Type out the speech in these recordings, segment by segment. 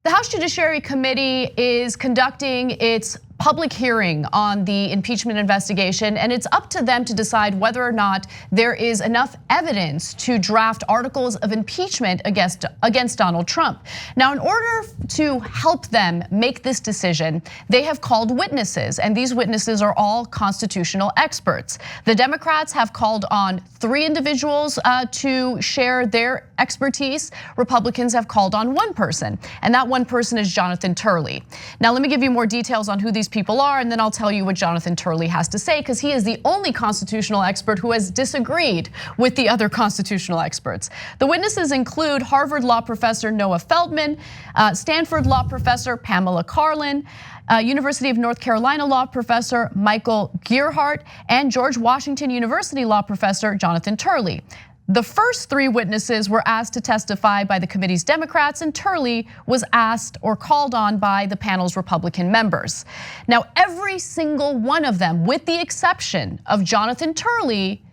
The House Judiciary Committee is conducting its public hearing on the impeachment investigation, and it's up to them to decide whether or not there is enough evidence to draft articles of impeachment against Donald Trump. Now, in order to help them make this decision, they have called witnesses, and these witnesses are all constitutional experts. The Democrats have called on 3 individuals to share their expertise. Republicans have called on 1 person, and that 1 person is Jonathan Turley. Now, let me give you more details on who these people are, and then I'll tell you what Jonathan Turley has to say, because he is the only constitutional expert who has disagreed with the other constitutional experts. The witnesses include Harvard law professor Noah Feldman, Stanford law professor Pamela Karlan, University of North Carolina law professor Michael Gearhart, and George Washington University law professor Jonathan Turley. The first 3 witnesses were asked to testify by the committee's Democrats, and Turley was asked or called on by the panel's Republican members. Now, every single one of them, with the exception of Jonathan Turley,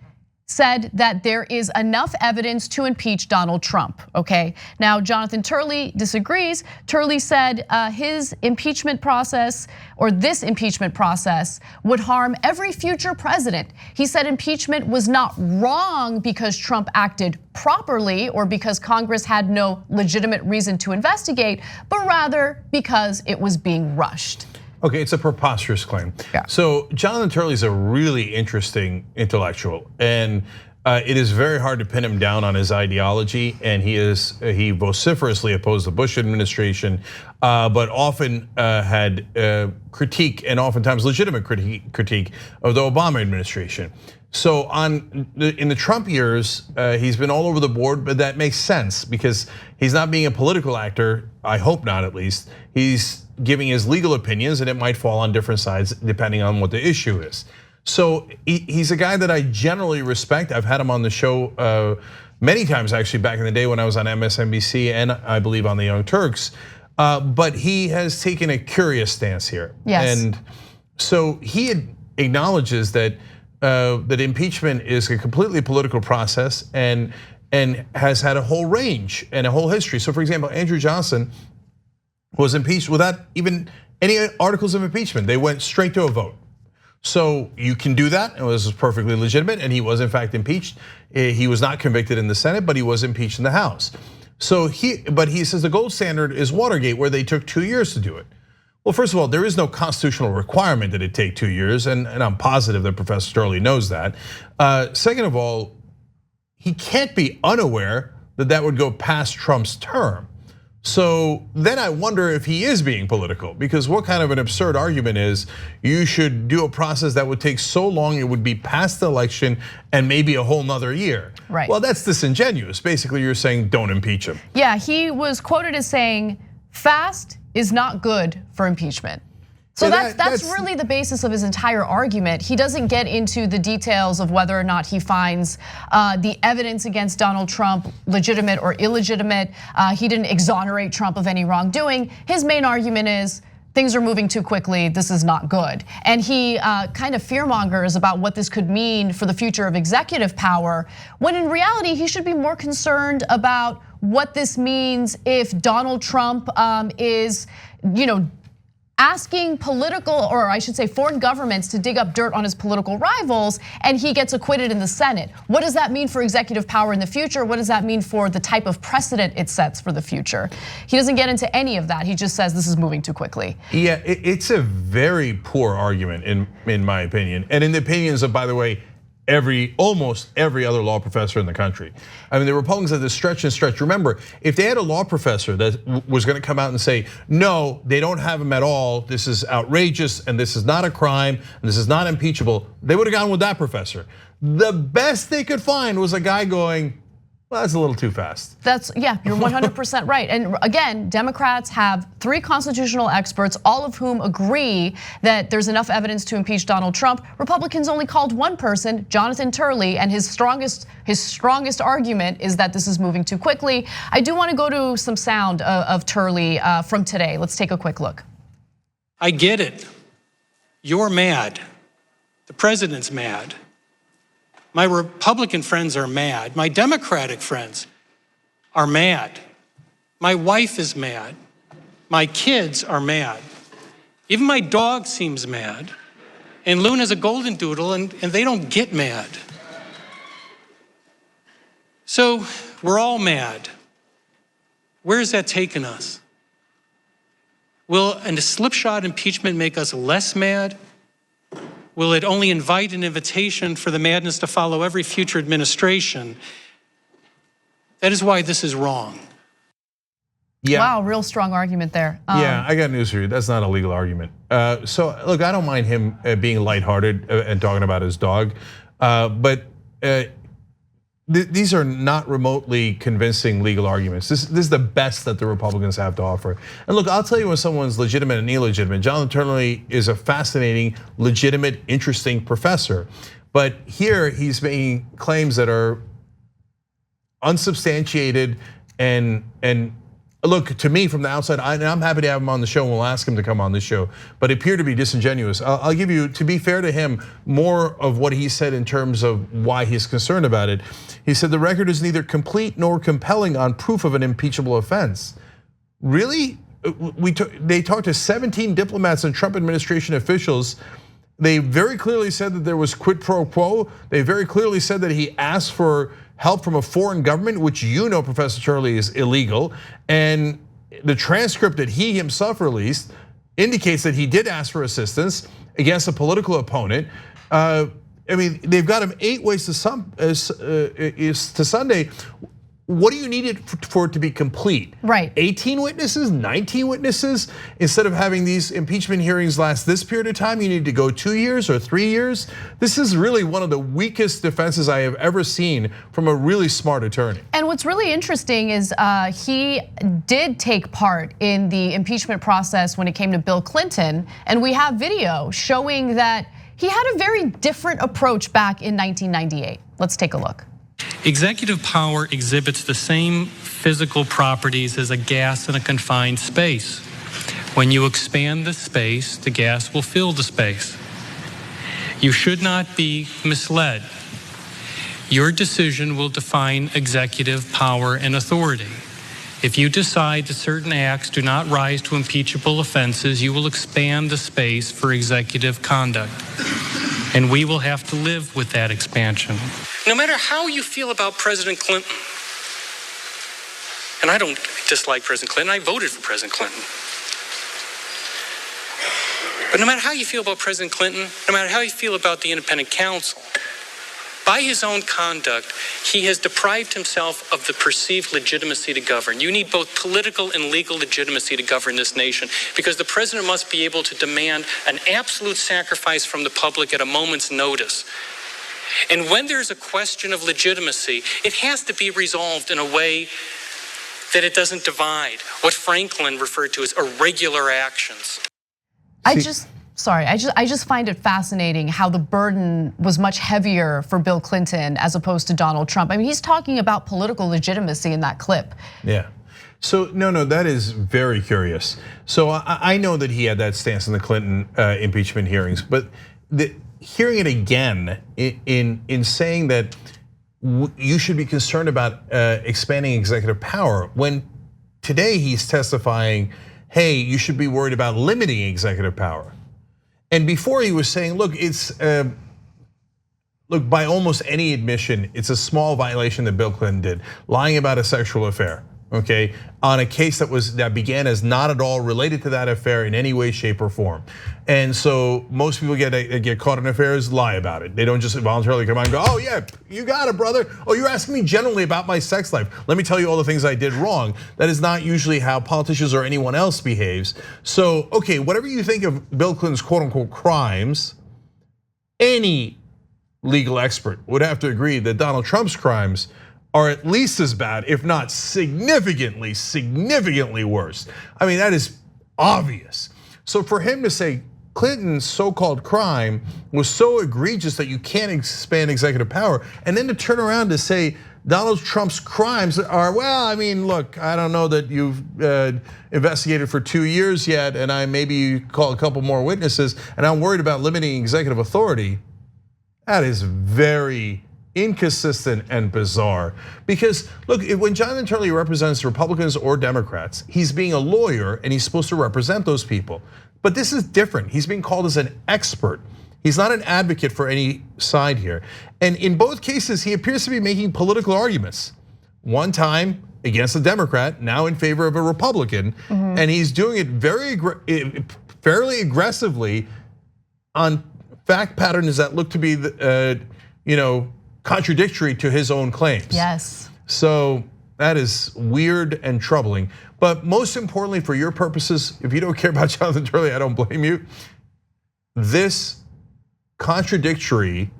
said that there is enough evidence to impeach Donald Trump, okay? Now, Jonathan Turley disagrees. Turley said his impeachment process, or this impeachment process, would harm every future president. He said impeachment was not wrong because Trump acted properly or because Congress had no legitimate reason to investigate, but rather because it was being rushed. Okay, it's a preposterous claim. Yeah. So Jonathan Turley is a really interesting intellectual, and it is very hard to pin him down on his ideology. And he vociferously opposed the Bush administration, but often had critique, and oftentimes legitimate critique of the Obama administration. So in the Trump years, he's been all over the board, but that makes sense because he's not being a political actor. I hope not, at least. He's giving his legal opinions, and it might fall on different sides depending on what the issue is. So he's a guy that I generally respect. I've had him on the show many times, actually, back in the day when I was on MSNBC and I believe on the Young Turks. But he has taken a curious stance here. Yes. And so he acknowledges that that impeachment is a completely political process and has had a whole range and a whole history. So, for example, Andrew Johnson was impeached without even any articles of impeachment. They went straight to a vote. So you can do that. It was perfectly legitimate, and he was in fact impeached. He was not convicted in the Senate, but he was impeached in the House. So but he says the gold standard is Watergate, where they took 2 years to do it. Well, first of all, there is no constitutional requirement that it take 2 years, and I'm positive that Professor Turley knows that. Second of all, he can't be unaware that that would go past Trump's term. So then I wonder if he is being political, because what kind of an absurd argument is you should do a process that would take so long it would be past the election and maybe a whole nother year. Right. Well, that's disingenuous. Basically, you're saying don't impeach him. Yeah, he was quoted as saying fast is not good for impeachment. So that's really the basis of his entire argument. He doesn't get into the details of whether or not he finds the evidence against Donald Trump legitimate or illegitimate. He didn't exonerate Trump of any wrongdoing. His main argument is things are moving too quickly, this is not good. And he kind of fearmongers about what this could mean for the future of executive power, when in reality, he should be more concerned about what this means if Donald Trump is, asking political, or I should say foreign governments to dig up dirt on his political rivals, and he gets acquitted in the Senate. What does that mean for executive power in the future? What does that mean for the type of precedent it sets for the future? He doesn't get into any of that. He just says this is moving too quickly. Yeah, it's a very poor argument in my opinion, and in the opinions of, by the way, almost every other law professor in the country. I mean, the Republicans had to stretch and stretch. Remember, if they had a law professor that was going to come out and say, no, they don't have him at all, this is outrageous, and this is not a crime, and this is not impeachable, they would have gone with that professor. The best they could find was a guy going, well, that's a little too fast. Yeah, you're 100% right. And again, Democrats have 3 constitutional experts, all of whom agree that there's enough evidence to impeach Donald Trump. Republicans only called 1 person, Jonathan Turley, and his strongest argument is that this is moving too quickly. I do want to go to some sound of Turley from today. Let's take a quick look. I get it. You're mad. The president's mad. My Republican friends are mad. My Democratic friends are mad. My wife is mad. My kids are mad. Even my dog seems mad. And Luna's a golden doodle, and they don't get mad. So we're all mad. Where is that taking us? Will a slipshod impeachment make us less mad? Will it only invite an invitation for the madness to follow every future administration? That is why this is wrong. Yeah. Wow, real strong argument there. Yeah, I got news for you. That's not a legal argument. So look, I don't mind him being lighthearted and talking about his dog, but these are not remotely convincing legal arguments. This is the best that the Republicans have to offer. And look, I'll tell you when someone's legitimate and illegitimate. Jonathan Turley is a fascinating, legitimate, interesting professor. But here he's making claims that are unsubstantiated and look, to me from the outside, I'm happy to have him on the show and we'll ask him to come on the show, but appear to be disingenuous. I'll give you, to be fair to him, more of what he said in terms of why he's concerned about it. He said the record is neither complete nor compelling on proof of an impeachable offense. Really? They talked to 17 diplomats and Trump administration officials. They very clearly said that there was quid pro quo. They very clearly said that he asked for help from a foreign government, which you know, Professor Turley, is illegal. And the transcript that he himself released indicates that he did ask for assistance against a political opponent. I mean, they've got him 8 ways to Sunday. What do you need it for it to be complete? Right. 18 witnesses, 19 witnesses? Instead of having these impeachment hearings last this period of time, you need to go 2 years or 3 years? This is really one of the weakest defenses I have ever seen from a really smart attorney. And what's really interesting is he did take part in the impeachment process when it came to Bill Clinton. And we have video showing that he had a very different approach back in 1998. Let's take a look. Executive power exhibits the same physical properties as a gas in a confined space. When you expand the space, the gas will fill the space. You should not be misled. Your decision will define executive power and authority. If you decide that certain acts do not rise to impeachable offenses, you will expand the space for executive conduct. And we will have to live with that expansion. No matter how you feel about President Clinton, and I don't dislike President Clinton, I voted for President Clinton. But no matter how you feel about President Clinton, no matter how you feel about the independent counsel, by his own conduct, he has deprived himself of the perceived legitimacy to govern. You need both political and legal legitimacy to govern this nation, because the president must be able to demand an absolute sacrifice from the public at a moment's notice. And when there's a question of legitimacy, it has to be resolved in a way that it doesn't divide, what Franklin referred to as irregular actions. I just find it fascinating how the burden was much heavier for Bill Clinton as opposed to Donald Trump. I mean, he's talking about political legitimacy in that clip. Yeah. So no, that is very curious. So I know that he had that stance in the Clinton impeachment hearings, but hearing it again in saying that you should be concerned about expanding executive power, when today he's testifying, hey, you should be worried about limiting executive power. And before he was saying, look, look, by almost any admission, it's a small violation that Bill Clinton did, lying about a sexual affair, okay, on a case that began as not at all related to that affair in any way, shape, or form. And so most people get caught in affairs, lie about it. They don't just voluntarily come out and go, oh yeah, you got it, brother. Oh, you're asking me generally about my sex life. Let me tell you all the things I did wrong. That is not usually how politicians or anyone else behaves. So, okay, whatever you think of Bill Clinton's quote unquote crimes, any legal expert would have to agree that Donald Trump's crimes are at least as bad, if not significantly worse. I mean, that is obvious. So for him to say Clinton's so-called crime was so egregious that you can't expand executive power, and then to turn around to say Donald Trump's crimes are, well, I mean, look, I don't know that you've investigated for 2 years yet, and I maybe call a couple more witnesses, and I'm worried about limiting executive authority. That is very inconsistent and bizarre. Because look, when Jonathan Turley represents Republicans or Democrats, he's being a lawyer and he's supposed to represent those people. But this is different. He's being called as an expert. He's not an advocate for any side here. And in both cases, he appears to be making political arguments. One time against a Democrat, now in favor of a Republican, and he's doing it fairly aggressively on fact patterns that look to be, contradictory to his own claims. Yes. So that is weird and troubling. But most importantly, for your purposes, if you don't care about Jonathan Turley, I don't blame you. This contradictory,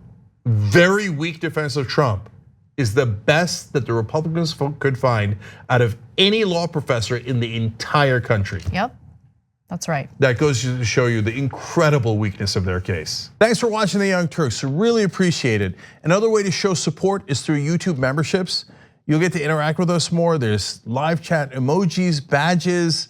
very weak defense of Trump is the best that the Republicans could find out of any law professor in the entire country. Yep. That's right. That goes to show you the incredible weakness of their case. Thanks for watching the Young Turks, really appreciate it. Another way to show support is through YouTube memberships. You'll get to interact with us more. There's live chat emojis, badges.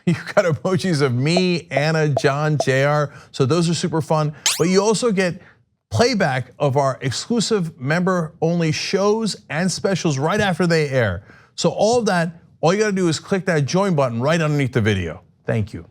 You've got emojis of me, Anna, John, JR. So those are super fun. But you also get playback of our exclusive member-only shows and specials right after they air. So all of that, all you gotta do is click that join button right underneath the video. Thank you.